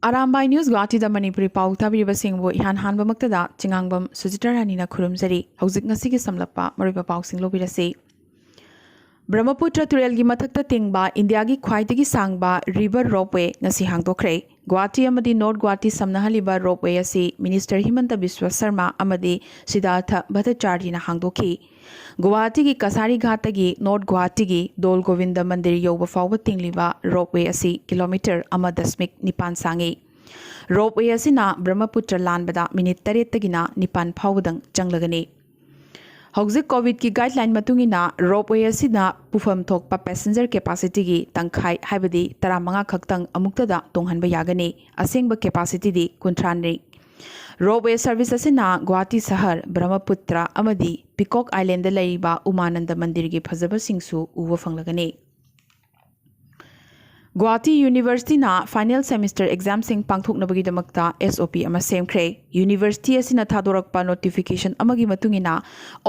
Arambai News Guwahati da Manipuri Pau tabiriba singbu ihan hanba maktada Chingangbam Sujitra Ranina khurumjari hauzik ngasigi samlappa mariba pau sing lobirasi Brahmaputra Turelgi mathakta tingba Indiagi khwaidagi sangba river ropeway ngasi hangdokre Guwahati amadi North Guwahati samnahaliba ropeway asi Minister Himanta Biswa Sarma amadi Siddhartha Bhattacharya na hangdokhi Guwahati ki Kasari Ghatagi North Guwahati ki Dol Govinda Mandir yoba fawba tingliba ropeway asi kilometer amadasmik nipan sangi ropeway asina Brahmaputra lanbada minute 3 tagina nipan phawdang changlagani Hauzik COVID ki guideline matungina ropeway asina pufam thokpa passenger capacity gi tangkhai haibadi 15 khaktang amuktada tonghanba yagani asengba capacity di 30 ropeway service asina Guwahati Sahar Brahmaputra amadi Peacock Island da laiba Umananda Mandir gi phajaba singsu uwa fanglagani Guwahati University na final semester exam sing pangthoknabagi damakta SOP ama semkhre University asina thadorakpa notification amagi matungina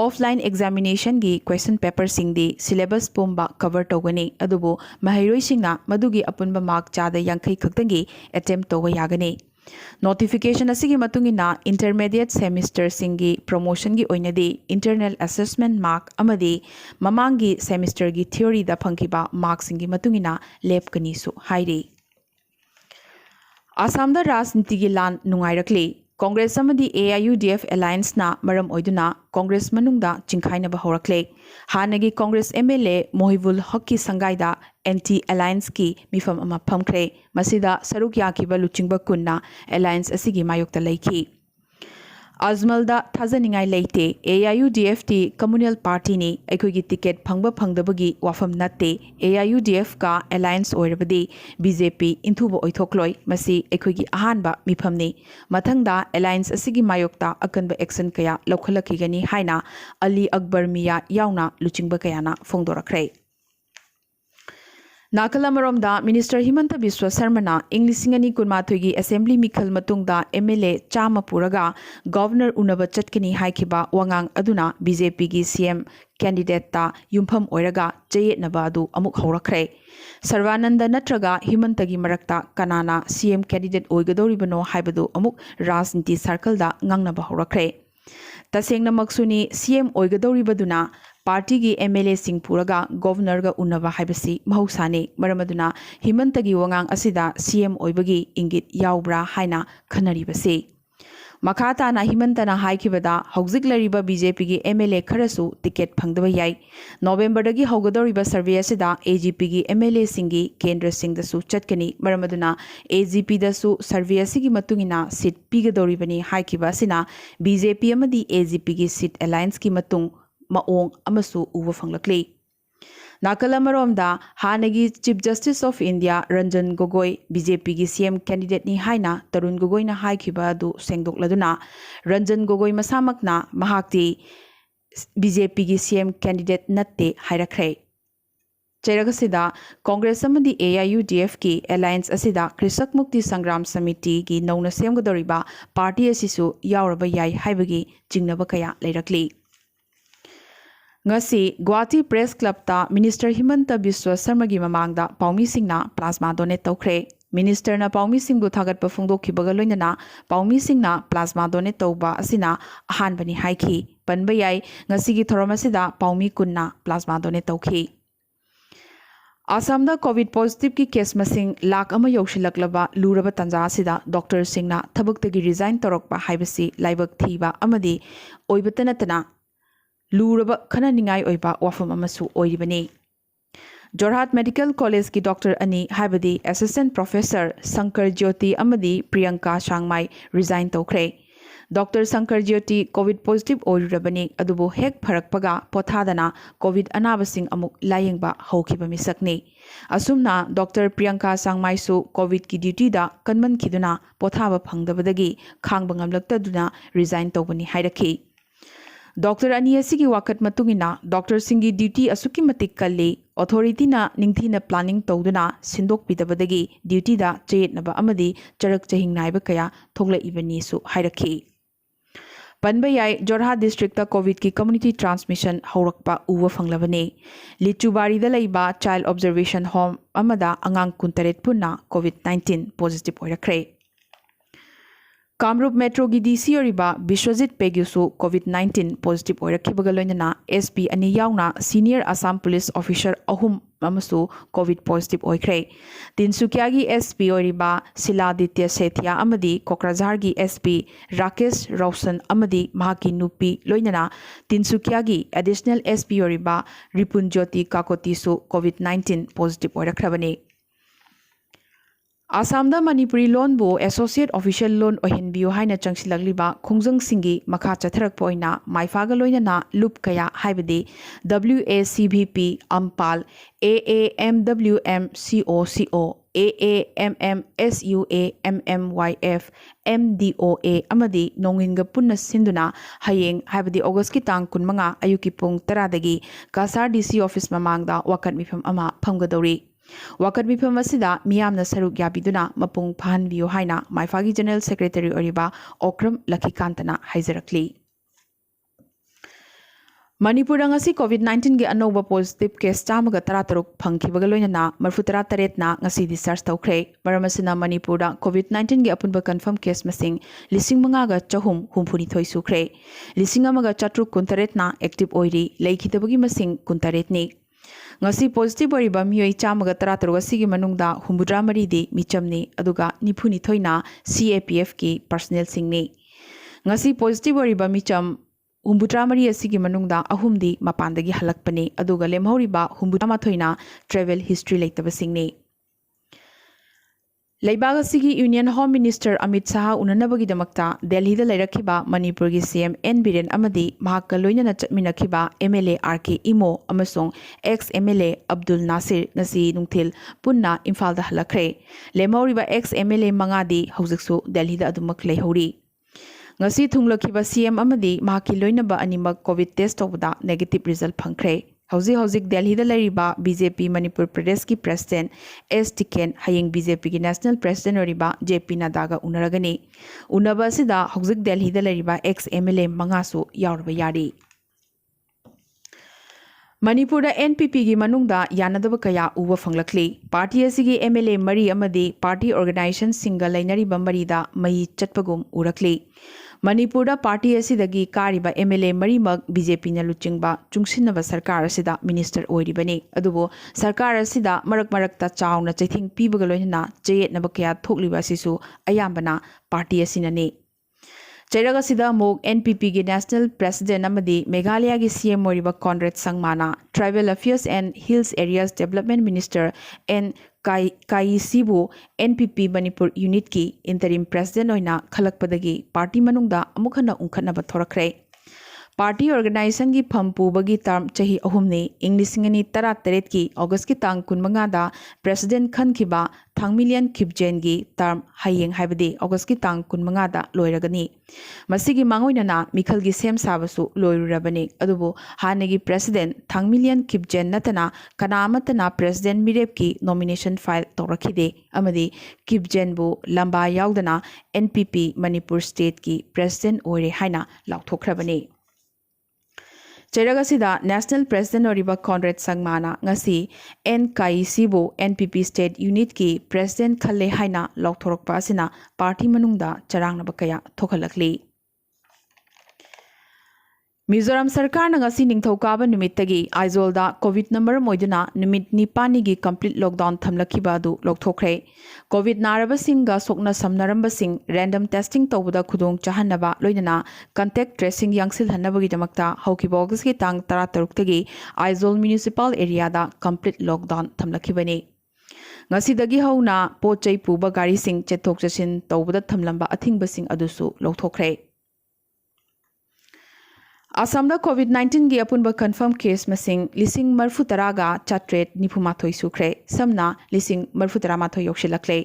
offline examination gi question paper sing di syllabus pumba cover togani adubu mahairoi singna madugi apunba mark chada yankai khaktangi attempt towa yagani Notification asigi matungina intermediate semester singi promotion gi oinadi internal assessment mark amadi mamangi semester gi theory da phangkiba mark singi matungina lep kani su hairi Assam da rajniti gi lan nungairakli Congress amadi AIUDF alliance na maram oiduna Congress manungda chingkhaina ba horakle hanagi Congress MLA Mohibul Haqi sangaida anti alliance ki mifam ama phamkhre masida saruk yakiba luchingba kunna alliance asigi mayokta leikhi Azmalda thajaningai leite AIUDF ti communal party ni aikhogi ticket phangba phangdabagi wafam natte AIUDF ka alliance oirabadi BJP inthubo oithokloi masi aikhogi ahanba mifamni mathangda alliance asigi mayokta akanba action kaya lokhalakigani haina Ali Akbar Miya yauna luchingba kayana phongdorakre Nakalamaromda Minister Himanta Biswa Sarmana Inglisingani Kunmathogi Assembly Mikhal Matungda MLA Chama Puraga Governor Unaba Chatkini Haikiba Wangang Aduna BJP gi CM candidate ta Yumpham Oiraga Jayetnaba adu amuk haurakre Sarvananda Natraga Himanta gi marakta kanana CM candidate oigadoribano haibadu amuk rajniti circle da ngangnaba haurakre Tasengna maksuni CM oigadoribaduna Party gi MLA sing puraga governor ga unaba haibasi mahausane maramaduna Himanta gi wangang asida CM oibagi ingit yaubra haina khanaribase Makata na Himanta na haikibada hauzik lariba BJP gi MLA kharasu ticket phangdaba yai November dagi haugadoriba survey asida AGP gi MLA singi kendra sing da su chatkani maramaduna AGP da su survey asigi matungina seat pigadoribani haikiba asina BJP amadi AGP gi seat alliance ki matung maong amasu uwa fanglakli Nakalamaromda hanagi Chief Justice of India Ranjan Gogoi BJP gi CM candidate ni haina Tarun Gogoi na haikhiba adu sengdokladuna Ranjan Gogoi masamakna mahakti BJP gi CM candidate natte hairakre Cheragasida Congress amadi AIUDF ki alliance asida Krisak Mukti Sangram Samiti gi nauna semgadoriba party asisu yauraba yai haibagi jingnaba kaya leirakli Ngasi Guwahati Press Club ta Minister Himanta Biswa Sarma gi mamangda Paumi Singna plasma donate tawkhre Minister na Paumi Singbu thagatpa phongdokhibaga loinana Paumi Singna plasma donate tawba asina ahanbani haiki panba yai ngasi gi thoram asida Paumi kunna plasma donate tawkhi Assamda COVID positive ki case masing lakh ama yaushilak luraba tanja asida Dr. Singna thabaktagi resign torokpa haibasi laibak thiba amadi oibatanatana Luraba khana ningai oiba wafam amasu oiribani Jorhat Medical College ki Dr. Ani haibadi Assistant Professor Sankar Jyoti amadi Priyanka Shangmai resign tokre Dr. Sankar Jyoti COVID positive oirabani adubu hek pharakpaga pothadana COVID anabasing amuk layengba haukiba misakni asumna Dr. Priyanka Shangmai su COVID ki duty da kanman khiduna pothaba phangdabadagi khangba ngamlaktaduna resign tobani hairakhi Dr. Ani asigi wakat matungina Dr. Singi duty asuki matik kalli authority na ningthina planning tawduna sindok pidabadagi duty da chayetnaba amadi charak chahing naiba kaya thogla ibani su hairakhi Panbayai Jorhat district ta COVID ki community transmission haurakpa uwa fanglabane Lichubari da laiba child observation home amada angang kuntaret punna COVID-19 positive oirakre Kamrup metro की DC Biswajit पेग्यूसु कोविड-19 positive होरखिबगा लोइनना SP अनि याउना senior Assam police officer अहुम अमसु COVID positive होइख्रे। तिनसुकिया की एसपी होरिबा शिलादित्य सेठिया अमदी कोकराझार की एसपी राकेश रोशन अमदी महाकी नुपी लोइनना तिनसुकिया की एडिशनल एसपी होरिबा रिपुन ज्योति काकोतीसु कोविड-19 पॉजिटिव होरखरबने। आसामदा मणिपुरी लोनबो एसोसिएट ऑफिशियल लोन ओहिनबियो हाइना चंगसिलगलिबा खोंजंग सिंगी मखा चथरक पोइना माइफागा लोइनना लुप कया हाइबदे WACVP अम्पाल AAMWM COCO AAMM SUA MMYF MDOA अमदी नोंगिनगा पुन्ना सिंदुना हयेंग हाइबदे ऑगस्ट की तांग कुनमंगा अयुकी पुंग 10 दगी कासार DC ऑफिस ममांगदा वाकत मिफम अमा फमगदौरी। वाकत मिफम असिदा मियामना सरुक याबिदुना मपुंग फाहनबियो हाइना माइफागी जनरल सेक्रेटरी ओरिबा ओक्रम लखीकांतना हाइजरकली। मणिपुर ngasi कोविड-19 के अनोबा पॉजिटिव केस 113 फंखिबगा लोइनना 38 ना ngasi डिस्चार्ज तौख्रे। मरमसिना मणिपुर कोविड-19 के अपुनबा कन्फर्म केस मसिंग 5,462 सुख्रे। 1,438 ना एक्टिव ओइरी लेखिदबगी मसिंग 38 नि। ngasi positive oriba miyoi 113 asigi manungda 63 di michamni aduga 92 na CAPF ki personnel singni ngasi positive oriba micham 63 asigi manungda ahum di mapandagi halakpani aduga lemhoriba 63 na travel history leitaba singni लेबाग असिगी union home minister Amit Shah उननबगी दमक्ता दिल्ली दा लेरखिबा मणिपुर की CM N Biren अमदी महाका लोइनना चटमिनखिबा MLA RK इमो अमसोंग ex MLA Abdul Nasir ngasi नुंथिल पुन्ना इम्फाल दा हलखरे। लेमौरिबा एक्स MLA मंगादी हौजिकसु दिल्ली दा अदुमक लेहौरी। ngasi थुंगलखिबा CM अमदी महाकी लोइनबा अनिमक कोविड टेस्ट तौबदा नेगेटिव रिजल्ट फंखरे। हौजिक दिल्ली दा लरिबा BJP मणिपुर प्रदेश की प्रेसिडेंट S टिकेन हयेंग BJP की नेशनल प्रेसिडेंट ओरिबा JP नड्डागा उनरगनी। उनबा सिदा हौजिक दिल्ली दा लरिबा एक्स MLA मंगासु यावरबा यारी। मणिपुर NPP की मनुंगदा यानदब कया उब फंगलखली। पार्टी असिगी MLA मरी अमदी पार्टी ऑर्गेनाइजेशन सिंगा लैनरिबा मरीदा मई चटपगुम उरखली। मणिपुर पार्टी असिदगी कारिबा MLA मरीमक BJP न लुचिंगबा चुंगसिनबा सरकार असिदा मिनिस्टर ओइरिबनी अदुबो सरकार असिदा मरक मरकता चावना चैथिंग पीबगा लोइना चेयेतनबा कया थोकलिबा सिसु अयाम्बना पार्टी असिनने। चैरग असिदा मोग NPP की नेशनल प्रेसिडेंट अमदी मेघालय की CM ओरिबा कॉनरेड संगमाना tribal affairs and hills areas development minister N काईसीबु NPP मणिपुर यूनिट की इंटरिम प्रेसिडेंट ओइना खलकपदगी पार्टी मनुंगदा अमुखना उंखनबा थोरखरे। पार्टी ऑर्गेनाइजेशन की फम पुबगी टर्म चही अहुमने इंग्लिसिंगनी 13 की अगस्त की तांग 15 प्रेसिडेंट खनखिबा थांगमिलियन खिबजेन की टर्म हयेंग हाइबदे अगस्त की तांग 15 लोइरगनी। मसिगी मांगोइनना मिखल की सेम साबसु लोइरुरबने अदुबो हानेगी प्रेसिडेंट थांगमिलियन खिबजेन नतना कनामतना प्रेसिडेंट मिरेप की नॉमिनेशन फाइल तौरखिदे अमदी खिबजेनबु लंबा याउदना NPP मणिपुर स्टेट की प्रेसिडेंट ओइरे हाइना लाउथोखरबने। चैरगसिदा नेशनल प्रेसिडेंट ओरिबा कॉनरेड संगमाना ngasi NKICबो NPP स्टेट यूनिट की प्रेसिडेंट खले हाइना लौथोरकपा असिना पार्टी मनुंगदा चरांगनबा कया थोखलकली। मिजोरम सरकार ngasi निंगथौकाबा निमित्तगी आइजोलदा कोविड नंबर मोइदुना निमित 9 की कंप्लीट लॉकडाउन थमलखिबा अदु लौथोखरे। कोविड नारबसिंगा सोकना समनरंबसिंग रैंडम टेस्टिंग तौबदा खुदोंग चाहनबा लोइनना कंटेक्ट ट्रेसिंग यांगसिल हन्नबगी दमक्ता हौकिबा ऑगस्ट की तांग 13 तगी आइजोल म्युनिसिपल एरियादा कंप्लीट लॉकडाउन थमलखिबने। ngasi हौना पोचै पुबा गाड़ीसिंग चेथोक चसिन तौबदा थमलंबा अथिंगबसिंग अदुसु लौथोखरे। आसामदा कोविड-19 की अपुनबा कन्फर्म केस मसिंग 10,030 चात्रेट निफुमाथोई सुख्रे समना 10,030 योक्सिलखले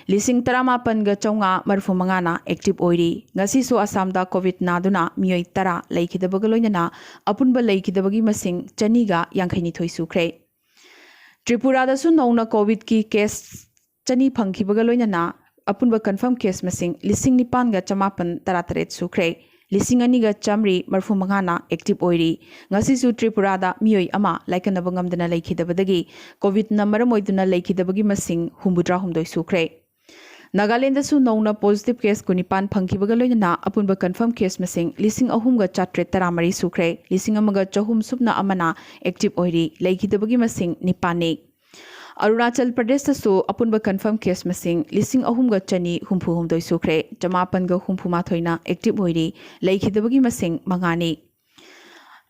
10,18,445 ना एक्टिव ओइरी। ngasisu आसामदा कोविड नादुना मियोई 10 लेखिदबगा लोइनना अपुनबा लेखिदबगी मसिंग 252 सुख्रे। त्रिपुरादासु नौना कोविड की केस 2 फंखिबगा लोइनना अपुनबा कन्फर्म केस मसिंग 9,993 सुख्रे। 2,250 एक्टिव ओइरी। ngasisu त्रिपुरादा मियोई अमा लाइकनबा ngamdana लेखिदबदगी कोविड नंबर मोइदुना लेखिदबगी मसिंग 63 सुख्रे। नागालैंडसु नौना पॉजिटिव केस कुनिपान फंखिबगा लोइना अपुनबा कन्फर्म केस मसिंग 3,313 सुख्रे 1,400 सुबना अमना एक्टिव ओइरी लेखिदबगी मसिंग निपाने अरुणाचल प्रदेशसु अपुनबा कन्फर्म केस मसिंग 3,963 सुख्रे 5,58 एक्टिव ओइरी लेखिदबगी मसिंग मंगाने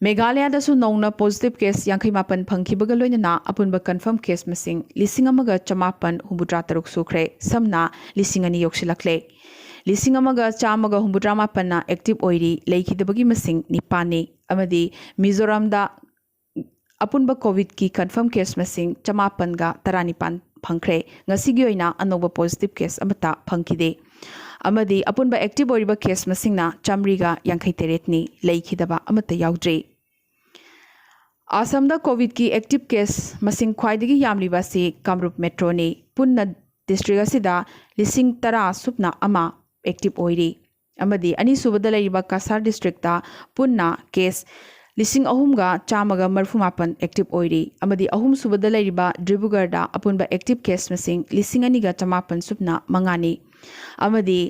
मेघालयदसु नौना पॉजिटिव केस 58 फंखिबगा लोइना अपुनबा कन्फर्म केस मसिंग 1,553 सुख्रे समना 2,000 योक्सिलक्ले 1,158 एक्टिव ओइरी लेखिदबगी मसिंग निपाने अमदी मिजोरमदा अपुनबा कोविड की कन्फर्म केस मसिंग 519 फंख्रे ngasiगी oina anoba positive case amata phangkide amadi apunba active oriba case masingna chamriga 53 ni lekhidaba amata yaudre Assam da covid ki active case masing khwaidagi yamliba si Kamrup metro ni punna district asida 10,000 supna ama active oiri amadi ani subada laiba Kasar district da punna case 3,340 active ओइरी अमदी अहुम सुबदा लैरिबा ड्रिबुगढ़दा अपुनबा active case मसिंग 2,254 सुबना मंगानी अमदी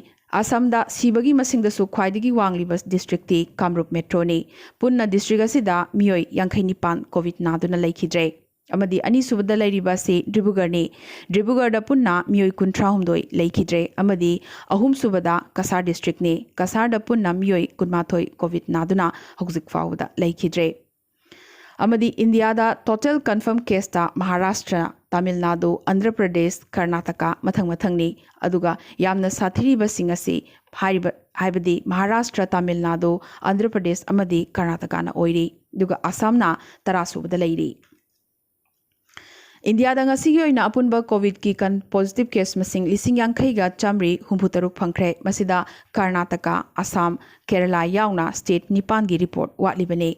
असमदा सिबगी मसिंगदसु ख्वाइदगी वांगलिबा डिस्ट्रिक्टि कामरूप मेट्रोनी पुन्ना डिस्ट्रिक्ट असिदा मियोय 59 कोविड नादुना लैखिद्रे अमदी अनि सुबदा लैरिबा से ड्रिबुगढ़दा पुन्ना मियोय 53 लैखिद्रे अमदी अहुम सुबदा कसार डिस्ट्रिक्ट ने कसारदा पुन्ना मियोय 23 कोविड नादुना हौजिक फावदा लैखिद्रे अमदी इंडियादा टोटल कंफर्म केसता महाराष्ट्र तमिलनाडु आंध्र प्रदेश कर्नाटका मथंग मथंगनी अदुगा यामना साथिरिबा सिंगसी हाइबदी महाराष्ट्र तमिलनाडु आंध्र प्रदेश अमदी कर्नाटका ना ओइरी दुगा असमना 10 सुबदा लैरी इंडिया अपुनब कोविड की पॉजिटिव केस मसिंग 50,963 फंख्रे मसिदा कर्नाटका असम केरला यावना स्टेट 9 की रिपोर्ट वाटलिबने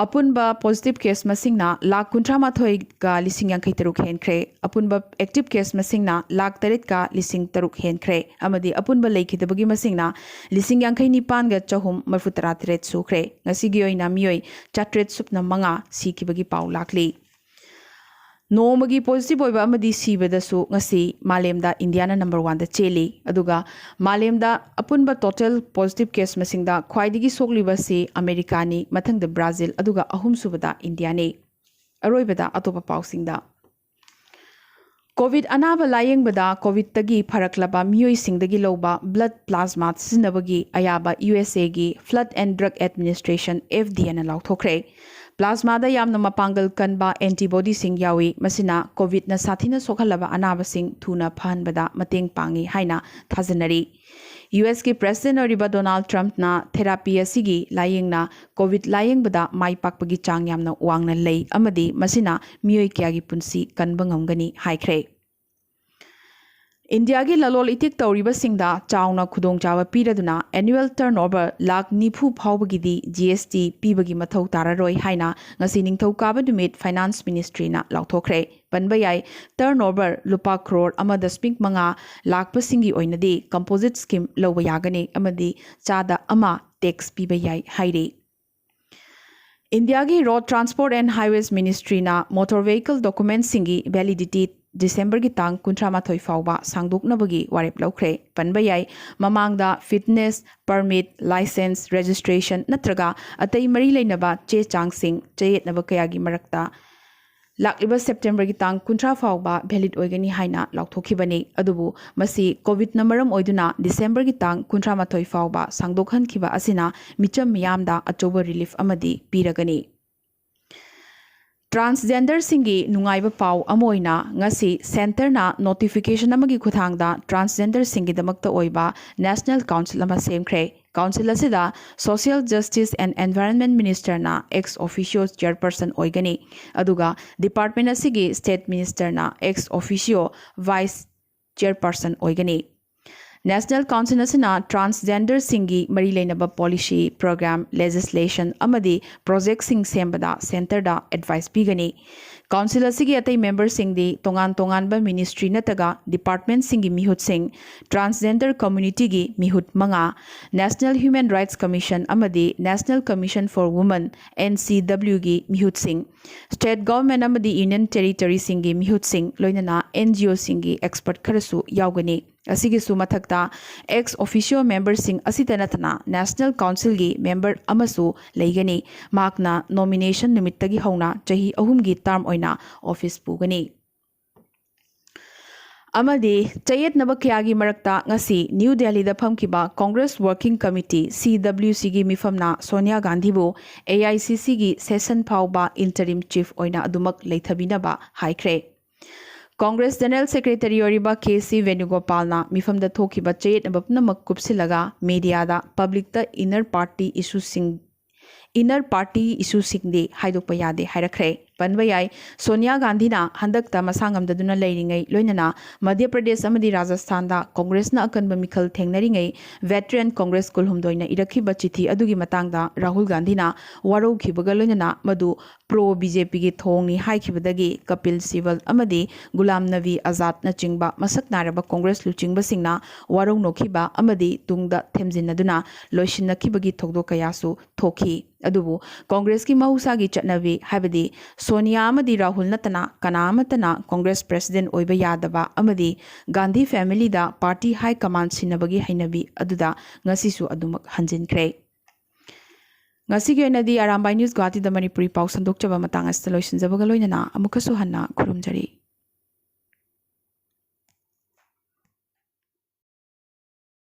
अपुनब पॉजिटिव केस मसिंगना 1,53,53 हेनख्रे अपुनब एक्टिव केस मसिंगना 1,03,3 हेनख्रे अमदी अपुनब लेखिदबगी मसिंगना 59,933 सुख्रे ngasiगी ओइना मियोय 405 सिकिबगी पाउ लाखली नोमगी पॉजिटिव होइबा अमदी सीबदसु ngasi मालेमदा इंडियाना नंबर 1 दा चेली अदुगा मालेमदा अपुनबा टोटल पॉजिटिव केस मसिंगदा ख्वाइदगी सोगलिबसी अमेरिकानी मथंगदा ब्राजील अदुगा अहुम सुबदा इंडियाने अरोइबदा अतोपा पाउसिंगदा कोविड अनाबा लायेंगबदा कोविड तगी फरकलबा मियोय सिंगदगी लोबा ब्लड प्लाज्मा सिनबगी अयाबा यूएसए गी flood and drug administration FDA ना लाउथोख्रे प्लाज्मादा यामना मपांगल कनबा एंटीबॉडी सिंग यावी मसिना कोविड ना साथीना सोखलबा अनाबा सिंग थुना फहनबदा मतेंग पांगी हाइना थाजनरी US की प्रेसिडेंट ओरिबा डोनाल्ड ट्रम्प ना थेरापी असिगी लायेंगना कोविड लायेंगबदा माई पाकपगी चांग यामना वांगना लई अमदी मसिना मियोय क्यागी पुंसी कनबा ngamgani हाइख्रे इंडिया की ललोल इतिक तौरीबसिंगदा चाउना खुदोंचावा पीरदुना एनुअल टर्नओवर लाख 90 फाउबगिदी GST पीबगी मथौ तारारोय हाइना ngasi निंगथौकाबा नुमित फाइनांस मिनिस्ट्रीना लाउथोख्रे पनबयाय टर्नओवर लुपा करोड़ अमदा स्पिंग मंगा लाखपसिंगी ओइनदी कंपोजिट स्कीम लौबा यागने अमदी चादा अमा टैक्स पीबयाय हाइरे इंडिया की road transport and highways ministry ना मोटर व्हीकल डॉक्यूमेंट सिंगी वैलिडिटी डिसेंबर की तांग 53 फाउबा सांगदोकनबगी वारेप लौख्रे पनबयाय ममांगदा फिटनेस परमिट लाइसेंस रजिस्ट्रेशन नत्रगा अतई मरी लेनबा चे चांगसिंग चयेतनबा कयागी मरक्ता लाक्लिबा सेप्टेम्बर की तांग 50 फाउबा वैलिड ओइगनी हाइना लाउथोखिबने अदुबु मसी कोविड ना मरम ओइदुना डिसेंबर की तांग 53 फाउबा सांगदोखनखिबा असिना मिचम मियामदा अचोबा रिलीफ अमदी पीरगनी ट्रांसजेंडर सिंगी नुंगाइबा पाउ अमोइना ngasi सेंटर ना नोटिफिकेशन अमगी खुथांगदा ट्रांसजेंडर सिंगी दमक्ता ओइबा नेशनल काउंसिल अमा सेमख्रे काउंसिल असिदा social justice and environment minister ना एक्स ऑफिशियो चेयरपर्सन ओइगनी अदुगा डिपार्टमेंट असिगी स्टेट मिनिस्टर ना एक्स ऑफिशियो वाइस चेयरपर्सन ओइगनी नेशनल काउंसिल असिना ट्रांसजेंडर सिंगी मरी लेनबा पॉलिसी प्रोग्राम लेजिस्लेशन अमदी प्रोजेक्ट सिंग सेंबदा सेंटर दा एडवाइस पीगनी काउंसिल असिगी अतई मेंबर सिंगदी तोंगान मिनिस्ट्री नतगा डिपार्टमेंट सिंगी मिहुत सिंग ट्रांसजेंडर कम्युनिटी की मिहुत मंगा नेशनल ह्यूमन राइट्स कमीशन अमदी national commission for women NCW की मिहुत सिंग स्टेट गवर्नमेंट अमदी यूनियन टेरिटरी सिंगी मिहुत सिंग लोइनना NGO सिंगी एक्सपर्ट खरसु यावगनी ꯑꯁꯤꯒꯤꯁꯨ ꯃꯊꯛꯇ ꯑꯦꯛꯁ ꯑꯣꯐꯤꯁꯤꯑꯦꯜ ꯃꯦꯝꯕꯔꯁꯤꯡ ꯑꯁꯤꯇ ꯅꯠꯇꯅ ꯅꯦꯁꯅꯦꯜ ꯀꯥꯎꯟꯁꯤꯜꯒꯤ ꯃꯦꯝꯕꯔ ꯑꯃꯁꯨ ꯂꯩꯒꯅꯤ꯫ ꯃꯍꯥꯛꯅ ꯅꯣꯃꯤꯅꯦꯁꯟ ꯅꯨꯃꯤꯠꯇꯒꯤ ꯍꯧꯅ ꯆꯍꯤ 3ꯒꯤ ꯇꯔꯝ ꯑꯣꯏꯅ ꯑꯣꯐꯤꯁ ꯄꯨꯒꯅꯤ꯫ ꯑꯃꯗꯤ ꯆꯌꯦꯠꯅꯕ ꯀꯌꯥꯒꯤ ꯃꯔꯛꯇ ꯉꯁꯤ ꯅ꯭ꯌꯨ ꯗꯦꯜꯂꯤꯗ ꯐꯝꯈꯤꯕ ꯀꯣꯡꯒ꯭ꯔꯦꯁ ꯋꯥꯔꯀꯤꯡ ꯀꯃꯤꯇꯤ (CWCꯒꯤ) ꯃꯤꯐꯝꯅ ꯁꯣꯅꯤꯌꯥ ꯒꯥꯟꯙꯤꯕꯨ AICCꯒꯤ ꯁꯦꯁꯟ ꯐꯥꯎꯕ ꯏꯟꯇꯔꯤꯝ ꯆꯤꯐ ꯑꯣꯏꯅ ꯑꯗꯨꯃꯛ ꯂꯩꯊꯕꯤꯅꯕ ꯍꯥꯏꯈ꯭ꯔꯦ꯫ ꯀꯣꯡꯒ꯭ꯔꯦꯁ ꯖꯦꯅꯔꯦꯜ ꯁꯦꯀ꯭ꯔꯦꯇꯔꯤ ꯑꯣꯏꯔꯤꯕ KC ꯚꯦꯅꯨꯒꯣꯄꯥꯜꯅ ꯃꯤꯐꯝꯗ ꯊꯣꯛꯈꯤꯕ ꯆꯌꯦꯠꯅꯕ ꯄꯨꯝꯅꯃꯛ ꯀꯨꯞꯁꯤꯜꯂꯒ ꯃꯤꯗꯤꯌꯥꯗ ꯄꯕ꯭ꯂꯤꯛꯇ ꯏꯅꯔ ꯄꯥꯔꯇꯤ ꯏꯁꯨꯁꯤꯡꯗꯤ ꯍꯥꯏꯗꯣꯛꯄ ꯌꯥꯗꯦ ꯍꯥꯏꯔꯛꯈ꯭ꯔꯦ꯫ ꯄꯟꯕ ꯌꯥꯏ ꯁꯣꯅꯤꯌꯥ ꯒꯥꯟꯙꯤꯅ ꯍꯟꯗꯛꯇ ꯃꯁꯥ ꯉꯝꯗꯗꯨꯅ ꯂꯩꯔꯤꯉꯩ ꯂꯣꯏꯅꯅ ꯃꯙ꯭ꯌ ꯄ꯭ꯔꯗꯦश ꯑꯃꯗꯤ ꯔꯥꯖꯁꯊꯥꯟꯗ ꯀꯣꯡꯒ꯭ꯔꯦꯁꯅ ꯑꯀꯟꯕ ꯃꯤꯈꯜ ꯊꯦꯡꯅꯔꯤꯉꯩ ꯚꯦꯇꯔꯥꯟ ꯀꯣꯡꯒ꯭ꯔꯦꯁ ꯀꯨꯜꯍꯨꯝꯗꯣꯏꯅ ꯏꯔꯛꯈꯤꯕ ꯆꯤꯊꯤ ꯑꯗꯨꯒꯤ ꯃꯇꯥꯡꯗ ꯔꯥꯍꯨꯜ ꯒꯥꯟꯙꯤꯅ ꯋꯥꯔꯧꯈꯤꯕꯒ ꯂꯣꯏꯅꯅ ꯃꯗꯨ ꯄ꯭ꯔꯣ BJPꯒꯤ ꯊꯧꯑꯣꯡꯅꯤ ꯍꯥꯏꯈꯤꯕꯗꯒꯤ ꯀꯄꯤꯜ ꯁꯤꯕꯜ ꯑꯃꯗꯤ ꯒꯨꯂꯥꯝ ꯅꯕꯤ ꯑꯖꯥꯗꯅꯆꯤꯡꯕ ꯃꯁꯛ ꯅꯥꯏꯔꯕ ꯀꯣꯡꯒ꯭ꯔꯦꯁ ꯂꯨꯆꯤꯡꯕꯁꯤꯡꯅ ꯋꯥꯔꯧꯅꯈꯤꯕ ꯑꯃꯗꯤ ꯇꯨꯡꯗ ꯊꯦꯝꯖꯤꯟꯅꯗꯨꯅ ꯂꯣꯏꯁꯤꯟꯅꯈꯤꯕꯒꯤ ꯊꯧꯗꯣꯛ ꯀꯌꯥꯁꯨ ꯊꯣꯛꯈꯤ꯫ ꯑꯗꯨꯕꯨ ꯀꯣꯡꯒ꯭ꯔꯦꯁꯀꯤ ꯃꯍꯧꯁꯥꯒꯤ ꯆꯠꯅꯕꯤ ꯍꯥꯏꯕꯗꯤ ꯁꯣꯅꯤꯌꯥ ꯑꯃꯗꯤ ꯔꯥꯍꯨꯜ ꯅꯠꯇꯅ ꯀꯅꯥ ꯑꯃꯠꯇꯅ ꯀꯣꯡꯒ꯭ꯔꯦꯁ ꯄ꯭ꯔꯦꯁꯤꯗꯦꯟꯠ ꯑꯣꯏꯕ ꯌꯥꯗꯕ ꯑꯃꯗꯤ ꯒꯥꯟꯙꯤ ꯐꯦꯃꯤꯂꯤꯗ ꯄꯥꯔꯇꯤ ꯍꯥꯏ ꯀꯃꯥꯟ ꯁꯤꯟꯅꯕꯒꯤ ꯍꯩꯅꯕꯤ ꯑꯗꯨꯗ ꯉꯁꯤꯁꯨ ꯑꯗꯨꯃꯛ ꯍꯟꯖꯤꯟꯈ꯭ꯔꯦ꯫ ꯉꯁꯤꯒꯤ ꯑꯣꯏꯅꯗꯤ ꯑꯔꯥꯝꯕꯥꯏ ꯅ꯭ꯌꯨꯁ ꯒꯨꯋꯥꯍꯥꯇꯤꯗ ꯃꯅꯤꯄꯨꯔꯤ ꯄꯥꯎ ꯁꯟꯗꯣꯛꯆꯕ ꯃꯇꯥꯡ ꯑꯁꯤꯗ ꯂꯣꯏꯁꯤꯟꯖꯕꯒ ꯂꯣꯏꯅꯅ ꯑꯃꯨꯛꯀꯁꯨ ꯍꯟꯅ ꯈꯨꯔꯨꯝꯖꯔꯤ꯫